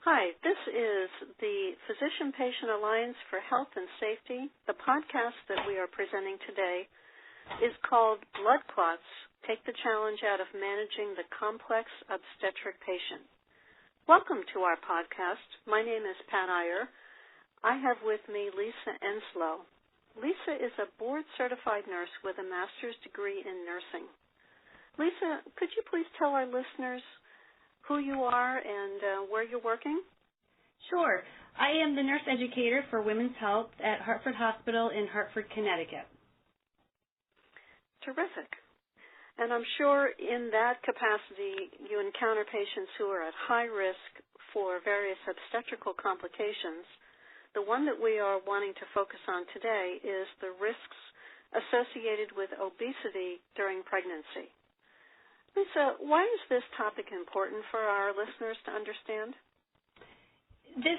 Hi, this is the Physician-Patient Alliance for Health and Safety. The podcast that we are presenting today is called Blood Clots, Take the Challenge Out of Managing the Complex Obstetric Patient. Welcome to our podcast. My name is Pat Iyer. I have with me Lisa Enslow. Lisa is a board-certified nurse with a master's degree in nursing. Lisa, could you please tell our listeners who you are and where you're working? Sure. I am the nurse educator for women's health at Hartford Hospital in Hartford, Connecticut. Terrific. And I'm sure in that capacity you encounter patients who are at high risk for various obstetrical complications. The one that we are wanting to focus on today is the risks associated with obesity during pregnancy. Lisa, why is this topic important for our listeners to understand? This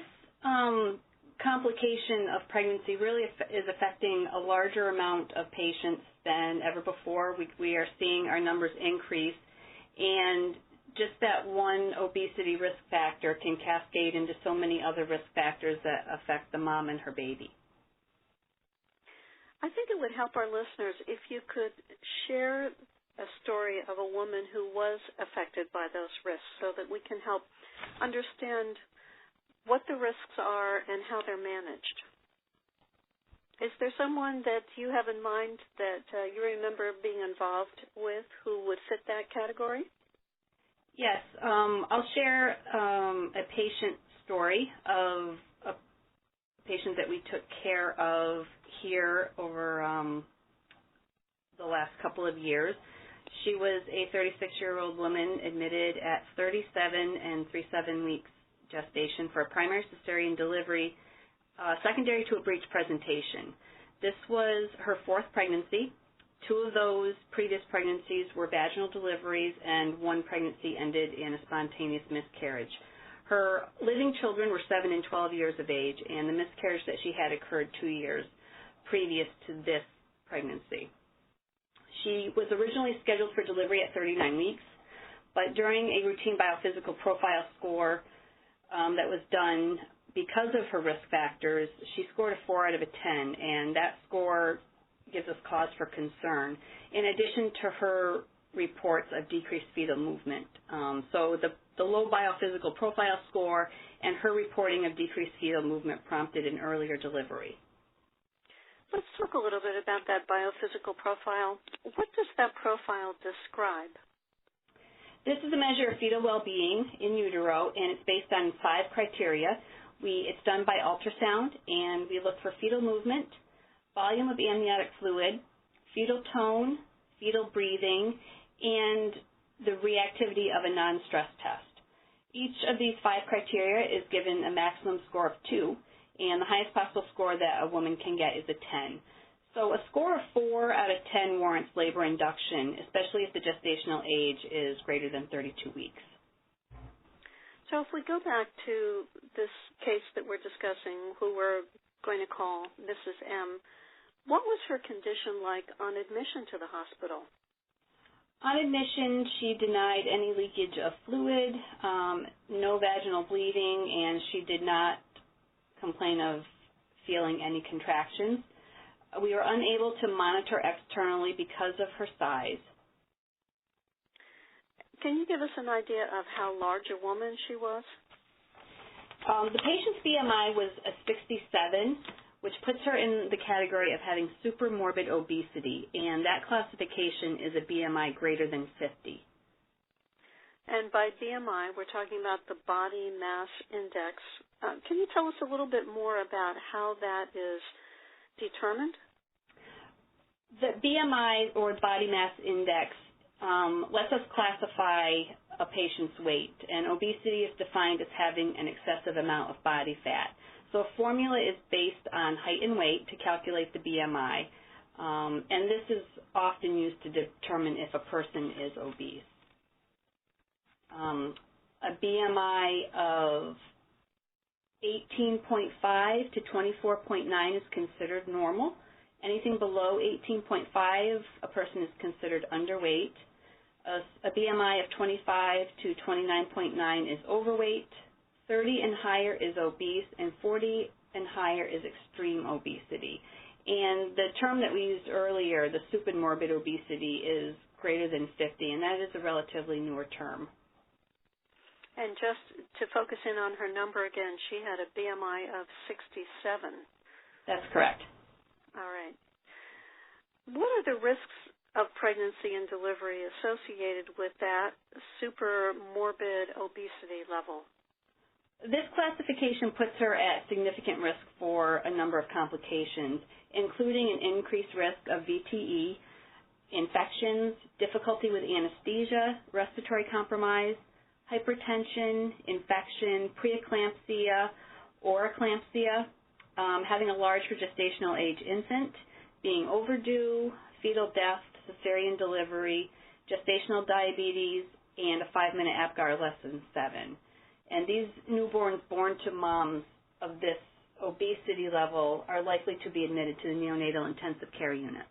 complication of pregnancy really is affecting a larger amount of patients than ever before. We are seeing our numbers increase, and just that one obesity risk factor can cascade into so many other risk factors that affect the mom and her baby. I think it would help our listeners if you could share a story of a woman who was affected by those risks so that we can help understand what the risks are and how they're managed. Is there someone that you have in mind that you remember being involved with who would fit that category? Yes. I'll share a patient story of a patient that we took care of here over the last couple of years. She was a 36-year-old woman admitted at 37 and 3/7 weeks gestation for a primary cesarean delivery secondary to a breech presentation. This was her fourth pregnancy. 2 of those previous pregnancies were vaginal deliveries, and 1 pregnancy ended in a spontaneous miscarriage. Her living children were 7 and 12 years of age, and the miscarriage that she had occurred 2 years previous to this pregnancy. She was originally scheduled for delivery at 39 weeks, but during a routine biophysical profile score that was done because of her risk factors, she scored a 4 out of a 10, and that score gives us cause for concern, in addition to her reports of decreased fetal movement. So the low biophysical profile score and her reporting of decreased fetal movement prompted an earlier delivery. Let's talk a little bit about that biophysical profile. What does that profile describe? This is a measure of fetal well-being in utero, and it's based on 5 criteria. It's done by ultrasound, and we look for fetal movement, volume of amniotic fluid, fetal tone, fetal breathing, and the reactivity of a non-stress test. Each of these 5 criteria is given a maximum score of 2, and the highest possible score that a woman can get is a 10. So a score of 4 out of 10 warrants labor induction, especially if the gestational age is greater than 32 weeks. So if we go back to this case that we're discussing, who we're going to call Mrs. M, what was her condition like on admission to the hospital? On admission, she denied any leakage of fluid, no vaginal bleeding, and she did not complain of feeling any contractions. We were unable to monitor externally because of her size. Can you give us an idea of how large a woman she was? The patient's BMI was a 67, which puts her in the category of having supermorbid obesity, and that classification is a BMI greater than 50. And by BMI, we're talking about the body mass index. Can you tell us a little bit more about how that is determined? The BMI, or body mass index, lets us classify a patient's weight, and obesity is defined as having an excessive amount of body fat. So a formula is based on height and weight to calculate the BMI, and this is often used to determine if a person is obese. A BMI of 18.5 to 24.9 is considered normal. Anything below 18.5, a person is considered underweight. A BMI of 25 to 29.9 is overweight. 30 and higher is obese, and 40 and higher is extreme obesity. And the term that we used earlier, the supermorbid obesity, is greater than 50, and that is a relatively newer term. And just to focus in on her number again, she had a BMI of 67. That's correct. All right. What are the risks of pregnancy and delivery associated with that supermorbid obesity level? This classification puts her at significant risk for a number of complications, including an increased risk of VTE, infections, difficulty with anesthesia, respiratory compromise, hypertension, infection, preeclampsia or eclampsia, having a large for gestational age infant, being overdue, fetal death, cesarean delivery, gestational diabetes, and a 5-minute APGAR less than 7. And these newborns born to moms of this obesity level are likely to be admitted to the neonatal intensive care unit.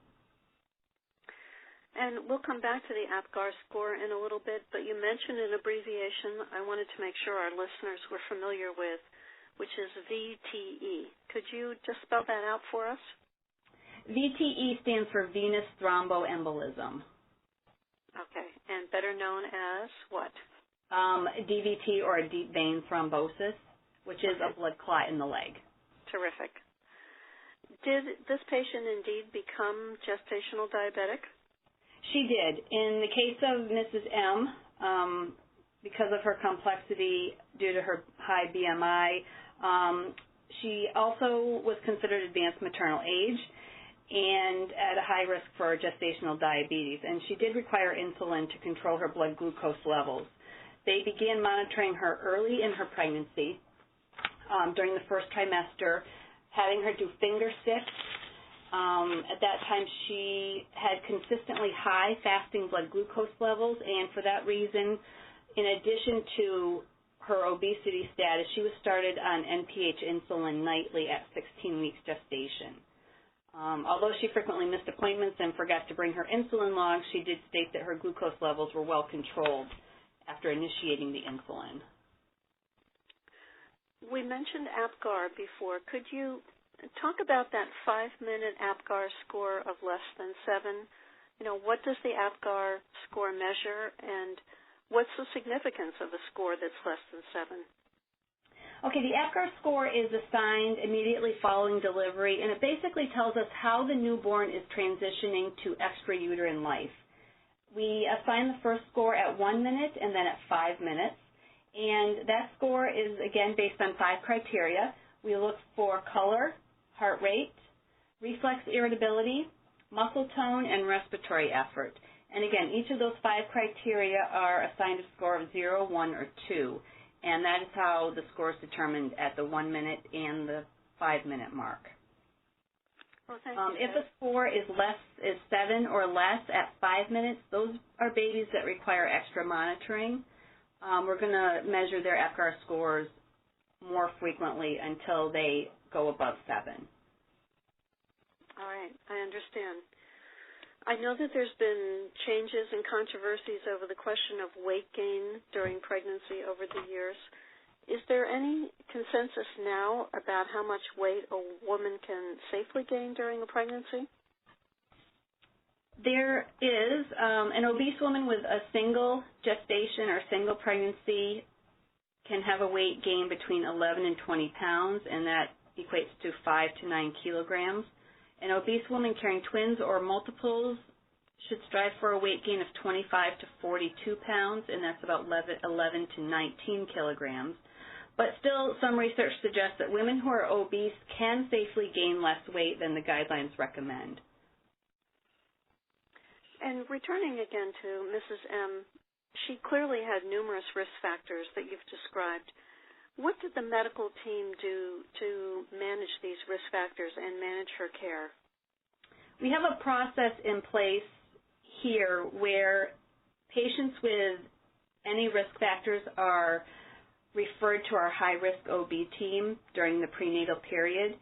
And we'll come back to the APGAR score in a little bit, but you mentioned an abbreviation I wanted to make sure our listeners were familiar with, which is VTE. Could you just spell that out for us? VTE stands for venous thromboembolism. Okay, and better known as what? DVT, or a deep vein thrombosis, which is a blood clot in the leg. Terrific. Did this patient indeed become gestational diabetic? She did. In the case of Mrs. M, because of her complexity due to her high BMI, she also was considered advanced maternal age and at a high risk for gestational diabetes, and she did require insulin to control her blood glucose levels. They began monitoring her early in her pregnancy during the first trimester, having her do finger sticks. At that time, she had consistently high fasting blood glucose levels, and for that reason, in addition to her obesity status, she was started on NPH insulin nightly at 16 weeks gestation. Although she frequently missed appointments and forgot to bring her insulin log, she did state that her glucose levels were well controlled after initiating the insulin. We mentioned APGAR before. Could you talk about that 5-minute APGAR score of less than 7? You know, what does the APGAR score measure, and what's the significance of a score that's less than 7? Okay, the APGAR score is assigned immediately following delivery, and it basically tells us how the newborn is transitioning to extrauterine life. We assign the first score at 1 minute and then at 5 minutes, and that score is, again, based on 5 criteria. We look for color, heart rate, reflex irritability, muscle tone, and respiratory effort. And again, each of those 5 criteria are assigned a score of 0, 1, or 2, and that is how the score is determined at the 1 minute and the 5 minute mark. Well, thank you. If a score is 7 or less at 5 minutes, those are babies that require extra monitoring. We're going to measure their APGAR scores more frequently until they go above 7. All right, I understand. I know that there's been changes and controversies over the question of weight gain during pregnancy over the years. Is there any consensus now about how much weight a woman can safely gain during a pregnancy? There is. An obese woman with a single gestation or single pregnancy can have a weight gain between 11 and 20 pounds, and that equates to 5 to 9 kilograms. An obese woman carrying twins or multiples should strive for a weight gain of 25 to 42 pounds, and that's about 11 to 19 kilograms. But still, some research suggests that women who are obese can safely gain less weight than the guidelines recommend. And returning again to Mrs. M, she clearly had numerous risk factors that you've described. What did the medical team do to manage these risk factors and manage her care? We have a process in place here where patients with any risk factors are referred to our high-risk OB team during the prenatal period,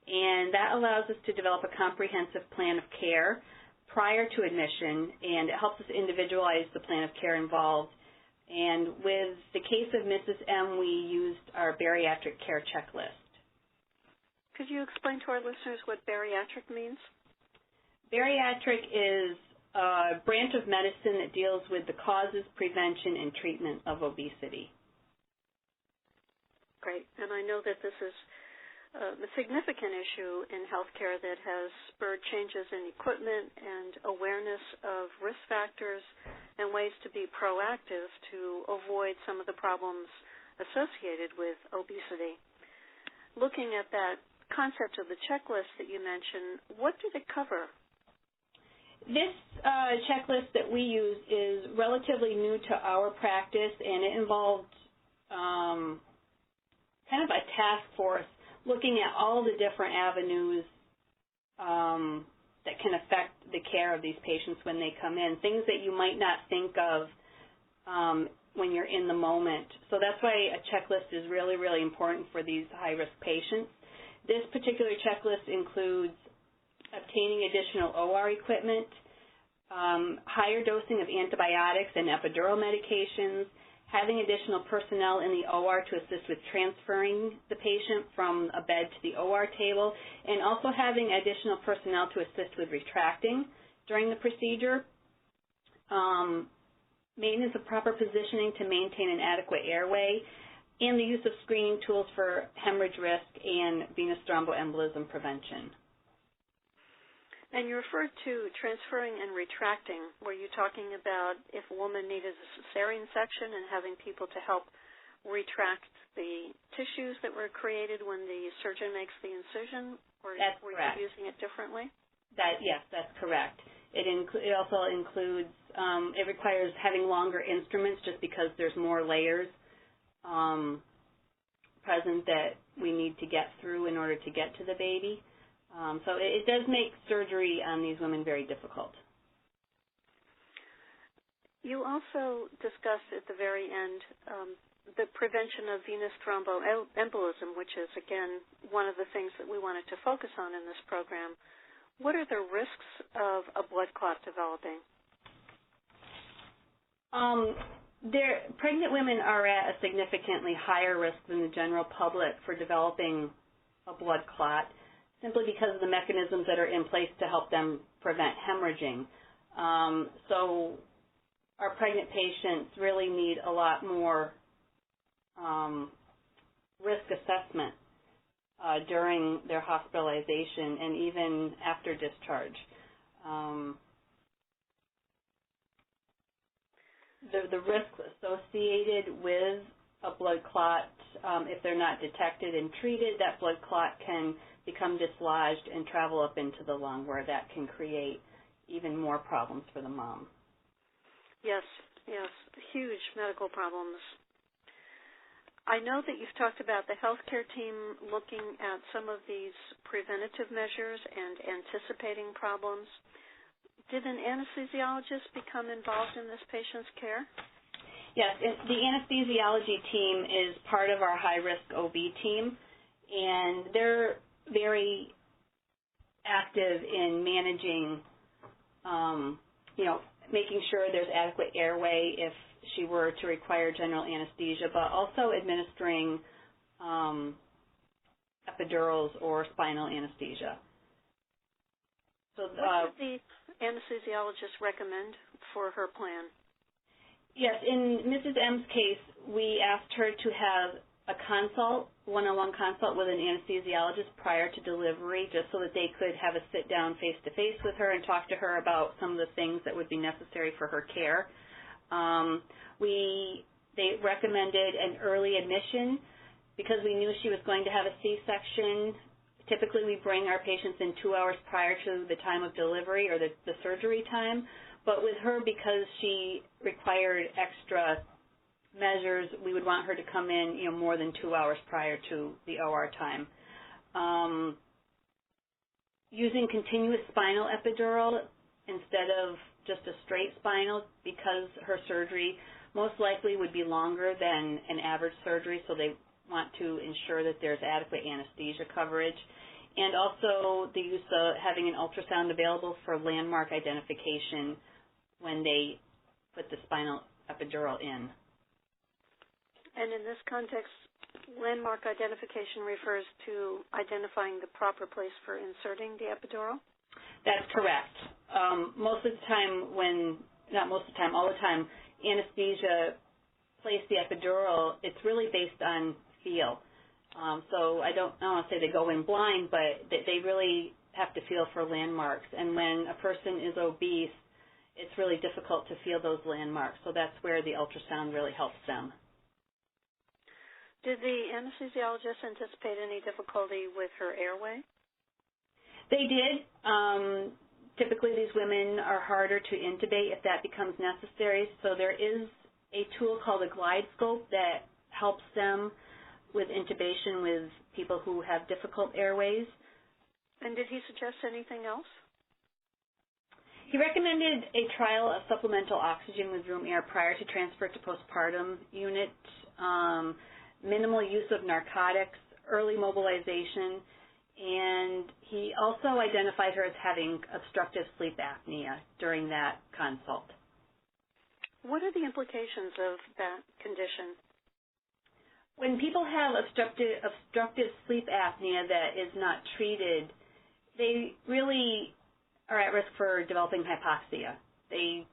and that allows us to develop a comprehensive plan of care prior to admission, and it helps us individualize the plan of care involved And with the case of Mrs. M, we used our bariatric care checklist. Could you explain to our listeners what bariatric means? Bariatric is a branch of medicine that deals with the causes, prevention, and treatment of obesity. Great. And I know that this is a significant issue in healthcare that has spurred changes in equipment and awareness of risk factors and ways to be proactive to avoid some of the problems associated with obesity. Looking at that concept of the checklist that you mentioned, what did it cover? This checklist that we use is relatively new to our practice, and it involved kind of a task force looking at all the different avenues that can affect the care of these patients when they come in, things that you might not think of when you're in the moment. So that's why a checklist is really, really important for these high-risk patients. This particular checklist includes obtaining additional OR equipment, higher dosing of antibiotics and epidural medications, having additional personnel in the OR to assist with transferring the patient from a bed to the OR table, and also having additional personnel to assist with retracting during the procedure, maintenance of proper positioning to maintain an adequate airway, and the use of screening tools for hemorrhage risk and venous thromboembolism prevention. And you referred to transferring and retracting. Were you talking about if a woman needed a cesarean section and having people to help retract the tissues that were created when the surgeon makes the incision? Or That's were correct. you using it differently? Yes, that's correct. It also includes, it requires having longer instruments just because there's more layers present that we need to get through in order to get to the baby. So it does make surgery on these women very difficult. You also discussed at the very end the prevention of venous thromboembolism, which is, again, one of the things that we wanted to focus on in this program. What are the risks of a blood clot developing? Pregnant women are at a significantly higher risk than the general public for developing a blood clot, simply because of the mechanisms that are in place to help them prevent hemorrhaging. So our pregnant patients really need a lot more risk assessment during their hospitalization and even after discharge. The risks associated with a blood clot, if they're not detected and treated, that blood clot can become dislodged and travel up into the lung, where that can create even more problems for the mom. Yes, huge medical problems. I know that you've talked about the healthcare team looking at some of these preventative measures and anticipating problems. Did an anesthesiologist become involved in this patient's care? Yes, the anesthesiology team is part of our high-risk OB team, and they're very active in managing, making sure there's adequate airway if she were to require general anesthesia, but also administering epidurals or spinal anesthesia. So, what did the anesthesiologist recommend for her plan? Yes, in Mrs. M's case, we asked her to have a consult, one-on-one consult with an anesthesiologist prior to delivery, just so that they could have a sit-down face-to-face with her and talk to her about some of the things that would be necessary for her care. They recommended an early admission because we knew she was going to have a C-section. Typically, we bring our patients in 2 hours prior to the time of delivery or the surgery time. But with her, because she required extra measures, we would want her to come in, more than 2 hours prior to the OR time. Using continuous spinal epidural instead of just a straight spinal, because her surgery most likely would be longer than an average surgery, so they want to ensure that there's adequate anesthesia coverage. And also the use of having an ultrasound available for landmark identification when they put the spinal epidural in. And in this context, landmark identification refers to identifying the proper place for inserting the epidural? That's correct. Most of the time not most of the time, all the time, anesthesia place the epidural, it's really based on feel. So I don't want to say they go in blind, but they really have to feel for landmarks. And when a person is obese, it's really difficult to feel those landmarks. So that's where the ultrasound really helps them. Did the anesthesiologist anticipate any difficulty with her airway? They did. Typically, these women are harder to intubate if that becomes necessary. So there is a tool called a glide scope that helps them with intubation with people who have difficult airways. And did he suggest anything else? He recommended a trial of supplemental oxygen with room air prior to transfer to postpartum unit, minimal use of narcotics, early mobilization, and he also identified her as having obstructive sleep apnea during that consult. What are the implications of that condition? When people have obstructive sleep apnea that is not treated, they really are at risk for developing hypoxia. They're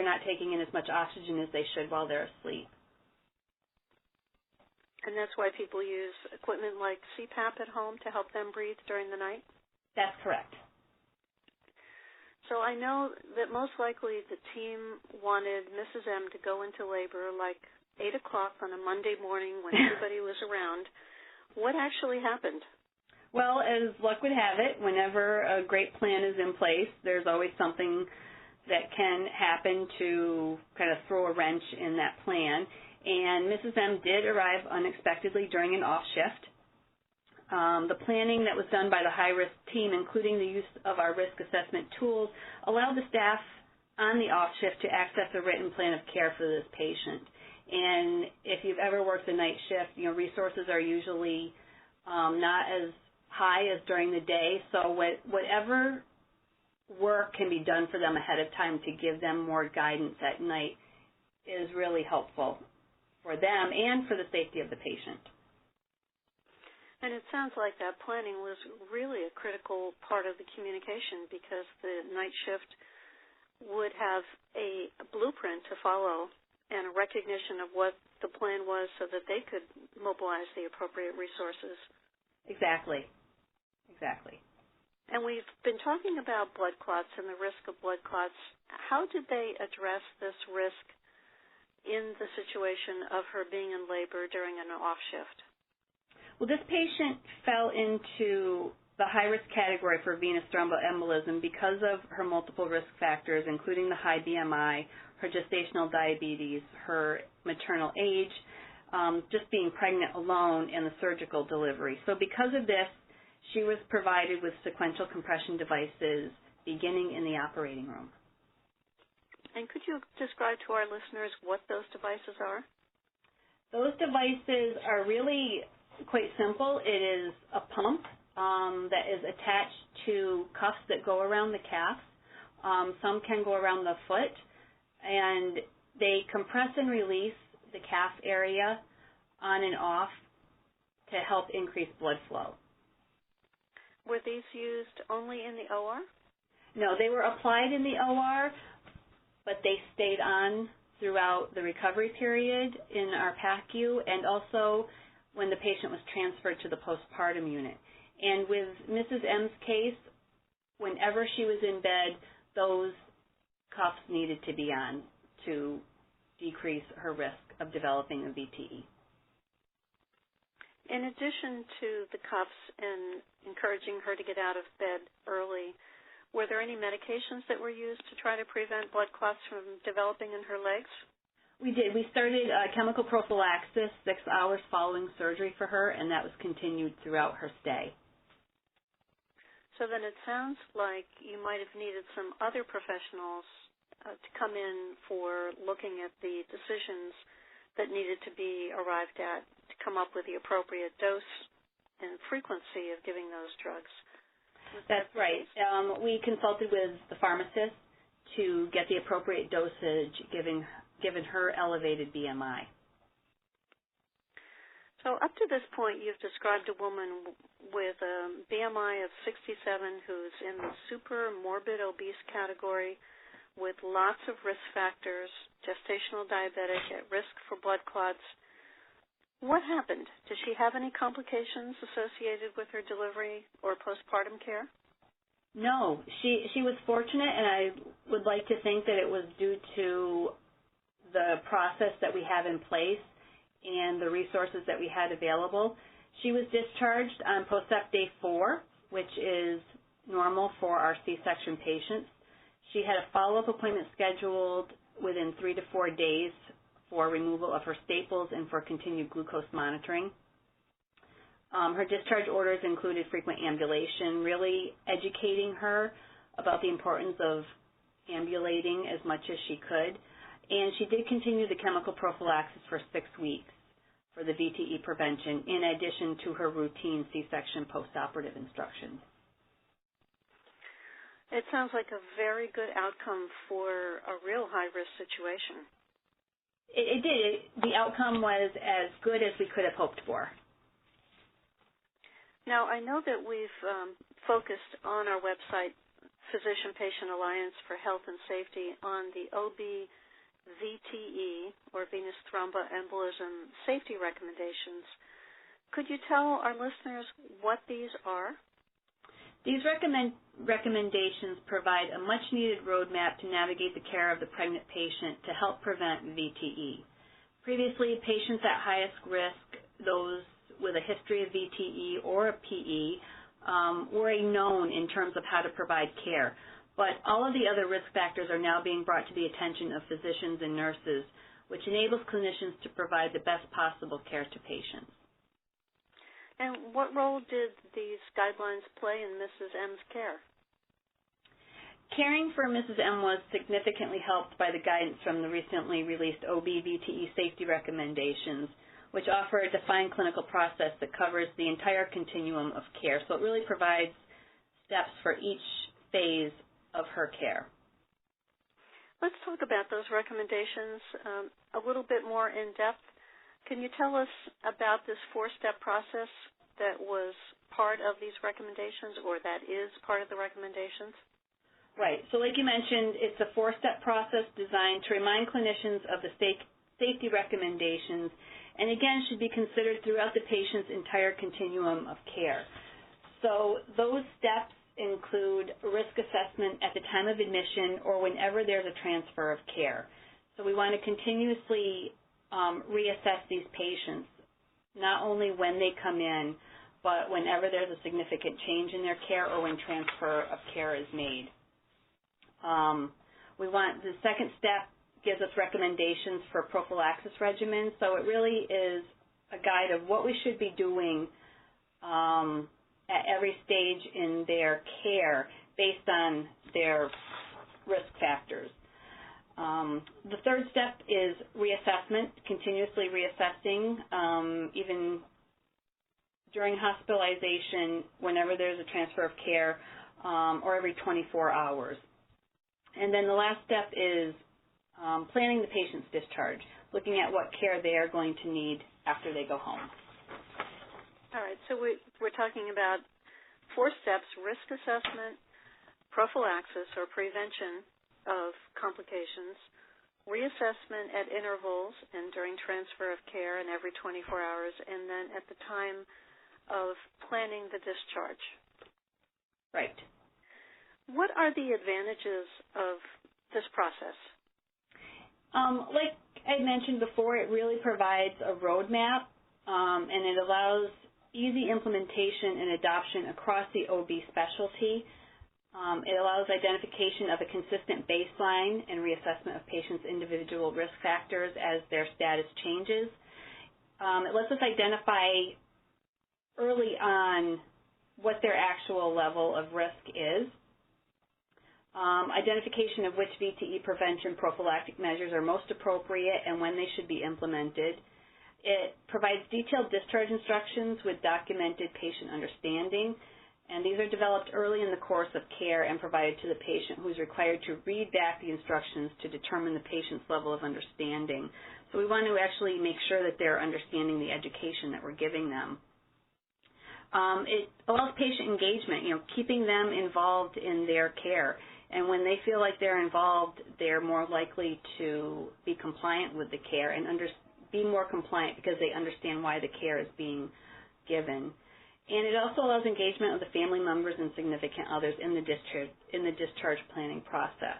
not taking in as much oxygen as they should while they're asleep. And that's why people use equipment like CPAP at home to help them breathe during the night? That's correct. So I know that most likely the team wanted Mrs. M to go into labor like 8 o'clock on a Monday morning when everybody was around. What actually happened? Well, as luck would have it, whenever a great plan is in place, there's always something that can happen to kind of throw a wrench in that plan. And Mrs. M did arrive unexpectedly during an off shift. The planning that was done by the high-risk team, including the use of our risk assessment tools, allowed the staff on the off shift to access a written plan of care for this patient. And if you've ever worked a night shift, resources are usually not as high as during the day. So whatever work can be done for them ahead of time to give them more guidance at night is really helpful for them and for the safety of the patient. And it sounds like that planning was really a critical part of the communication because the night shift would have a blueprint to follow and a recognition of what the plan was so that they could mobilize the appropriate resources. Exactly. And we've been talking about blood clots and the risk of blood clots. How did they address this risk in the situation of her being in labor during an off shift? Well, this patient fell into the high-risk category for venous thromboembolism because of her multiple risk factors, including the high BMI, her gestational diabetes, her maternal age, just being pregnant alone, and the surgical delivery. So because of this, she was provided with sequential compression devices beginning in the operating room. And could you describe to our listeners what those devices are? Those devices are really quite simple. It is a pump that is attached to cuffs that go around the calf. Some can go around the foot, and they compress and release the calf area on and off to help increase blood flow. Were these used only in the OR? No, they were applied in the OR, but they stayed on throughout the recovery period in our PACU and also when the patient was transferred to the postpartum unit. And with Mrs. M's case, whenever she was in bed, those cuffs needed to be on to decrease her risk of developing a VTE. In addition to the cuffs and encouraging her to get out of bed early, were there any medications that were used to try to prevent blood clots from developing in her legs? We did. We started chemical prophylaxis 6 hours following surgery for her, and that was continued throughout her stay. So then it sounds like you might have needed some other professionals to come in for looking at the decisions that needed to be arrived at to come up with the appropriate dose and frequency of giving those drugs. That's right. We consulted with the pharmacist to get the appropriate dosage, giving given her elevated BMI. So up to this point, you've described a woman with a BMI of 67 who's in the super morbid obese category with lots of risk factors, gestational diabetic, at risk for blood clots. What happened? Did she have any complications associated with her delivery or postpartum care? No, she was fortunate, and I would like to think that it was due to the process that we have in place and the resources that we had available. She was discharged on post-op day 4, which is normal for our C-section patients. She had a follow-up appointment scheduled within 3 to 4 days for removal of her staples and for continued glucose monitoring. Her discharge orders included frequent ambulation, really educating her about the importance of ambulating as much as she could. And she did continue the chemical prophylaxis for 6 weeks for the VTE prevention, in addition to her routine C-section postoperative instructions. It sounds like a very good outcome for a real high-risk situation. It did. The outcome was as good as we could have hoped for. Now, I know that we've focused on our website, Physician-Patient Alliance for Health and Safety, on the OB VTE, or venous thromboembolism, safety recommendations. Could you tell our listeners what these are? These recommendations provide a much-needed roadmap to navigate the care of the pregnant patient to help prevent VTE. Previously, patients at highest risk, those with a history of VTE or a PE, were known in terms of how to provide care. But all of the other risk factors are now being brought to the attention of physicians and nurses, which enables clinicians to provide the best possible care to patients. And what role did these guidelines play in Mrs. M's care? Caring for Mrs. M was significantly helped by the guidance from the recently released OB-VTE safety recommendations, which offer a defined clinical process that covers the entire continuum of care. So it really provides steps for each phase of her care. Let's talk about those recommendations a little bit more in depth. Can you tell us about this 4-step process that was part of these recommendations, or that is part of the recommendations? Right. So like you mentioned, it's a 4-step process designed to remind clinicians of the safety recommendations, and again should be considered throughout the patient's entire continuum of care. So those steps include risk assessment at the time of admission or whenever there's a transfer of care. So we want to continuously reassess these patients, not only when they come in, but whenever there's a significant change in their care or when transfer of care is made. The second step gives us recommendations for prophylaxis regimens. So it really is a guide of what we should be doing at every stage in their care based on their risk factors. The third step is reassessment, continuously reassessing, even during hospitalization, whenever there's a transfer of care, or every 24 hours. And then the last step is planning the patient's discharge, looking at what care they are going to need after they go home. All right, so we're talking about 4 steps: risk assessment, prophylaxis or prevention of complications, reassessment at intervals and during transfer of care and every 24 hours, and then at the time of planning the discharge. Right. What are the advantages of this process? Like I mentioned before, it really provides a roadmap, and it allows easy implementation and adoption across the OB specialty. It allows identification of a consistent baseline and reassessment of patients' individual risk factors as their status changes. It lets us identify early on what their actual level of risk is. Identification of which VTE prevention prophylactic measures are most appropriate and when they should be implemented. It provides detailed discharge instructions with documented patient understanding, And these are developed early in the course of care and provided to the patient, who is required to read back the instructions to determine the patient's level of understanding. So we want to actually make sure that they're understanding the education that we're giving them. It allows patient engagement, keeping them involved in their care. And when they feel like they're involved, they're more likely to be compliant with the care and be more compliant because they understand why the care is being given. And it also allows engagement of the family members and significant others in the discharge planning process.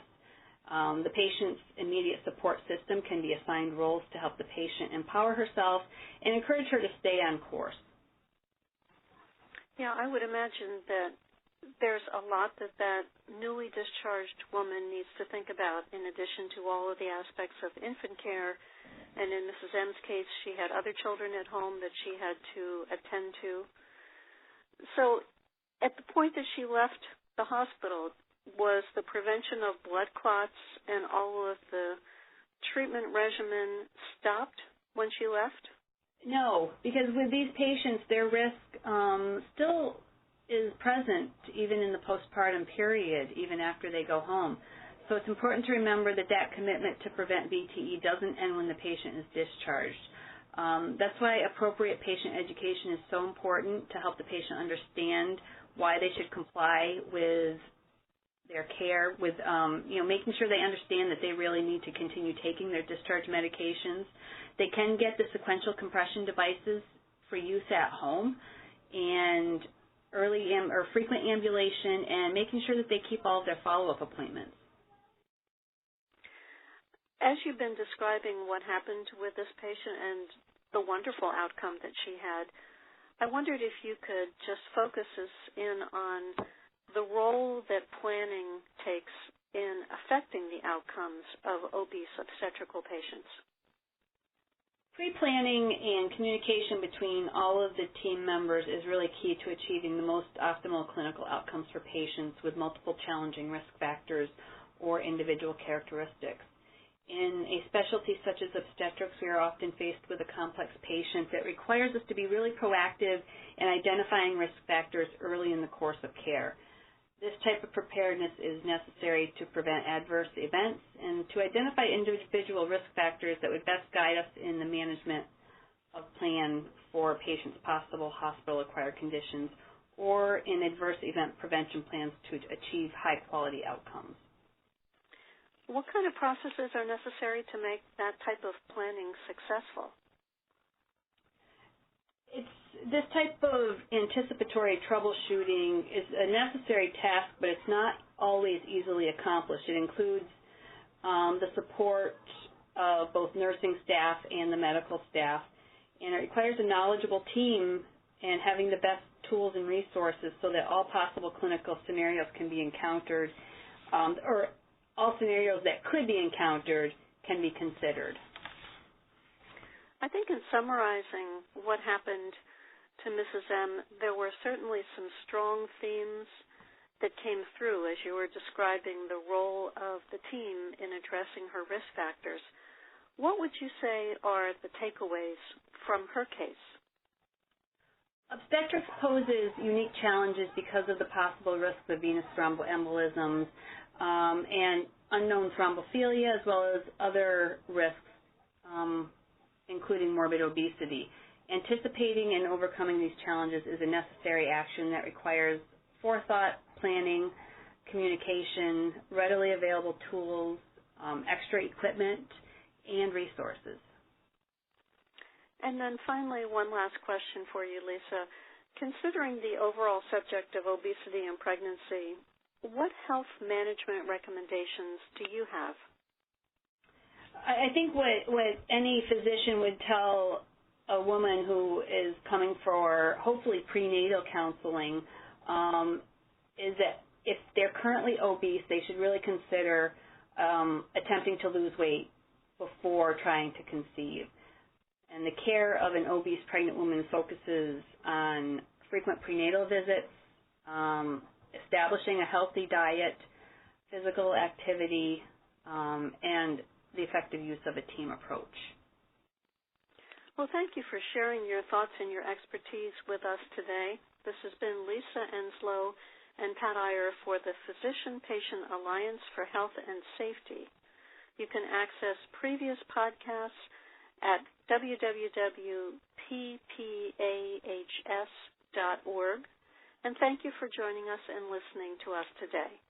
The patient's immediate support system can be assigned roles to help the patient empower herself and encourage her to stay on course. Yeah, I would imagine that there's a lot that newly discharged woman needs to think about in addition to all of the aspects of infant care. And in Mrs. M's case, she had other children at home that she had to attend to. So at the point that she left the hospital, was the prevention of blood clots and all of the treatment regimen stopped when she left? No, because with these patients, their risk still is present even in the postpartum period, even after they go home. So it's important to remember that commitment to prevent VTE doesn't end when the patient is discharged. That's why appropriate patient education is so important, to help the patient understand why they should comply with their care, with making sure they understand that they really need to continue taking their discharge medications. They can get the sequential compression devices for use at home, and early or frequent ambulation, and making sure that they keep all of their follow-up appointments. As you've been describing what happened with this patient and the wonderful outcome that she had, I wondered if you could just focus us in on the role that planning takes in affecting the outcomes of obese obstetrical patients. Pre-planning and communication between all of the team members is really key to achieving the most optimal clinical outcomes for patients with multiple challenging risk factors or individual characteristics. In a specialty such as obstetrics, we are often faced with a complex patient that requires us to be really proactive in identifying risk factors early in the course of care. This type of preparedness is necessary to prevent adverse events and to identify individual risk factors that would best guide us in the management of plan for patients' possible hospital-acquired conditions or in adverse event prevention plans to achieve high-quality outcomes. What kind of processes are necessary to make that type of planning successful? This type of anticipatory troubleshooting is a necessary task, but it's not always easily accomplished. It includes the support of both nursing staff and the medical staff, and it requires a knowledgeable team and having the best tools and resources so that all possible clinical scenarios can be encountered, or all scenarios that could be encountered can be considered. I think in summarizing what happened to Mrs. M, there were certainly some strong themes that came through as you were describing the role of the team in addressing her risk factors. What would you say are the takeaways from her case? Obstetrics poses unique challenges because of the possible risks of venous thromboembolisms and unknown thrombophilia, as well as other risks, including morbid obesity. Anticipating and overcoming these challenges is a necessary action that requires forethought, planning, communication, readily available tools, extra equipment, and resources. And then finally, one last question for you, Lisa. Considering the overall subject of obesity and pregnancy, what health management recommendations do you have? I think what any physician would tell a woman who is coming for hopefully prenatal counseling is that if they're currently obese, they should really consider attempting to lose weight before trying to conceive. And the care of an obese pregnant woman focuses on frequent prenatal visits, establishing a healthy diet, physical activity, and the effective use of a team approach. Well, thank you for sharing your thoughts and your expertise with us today. This has been Lisa Enslow and Pat Iyer for the Physician-Patient Alliance for Health and Safety. You can access previous podcasts at www.ppahs.org. And thank you for joining us and listening to us today.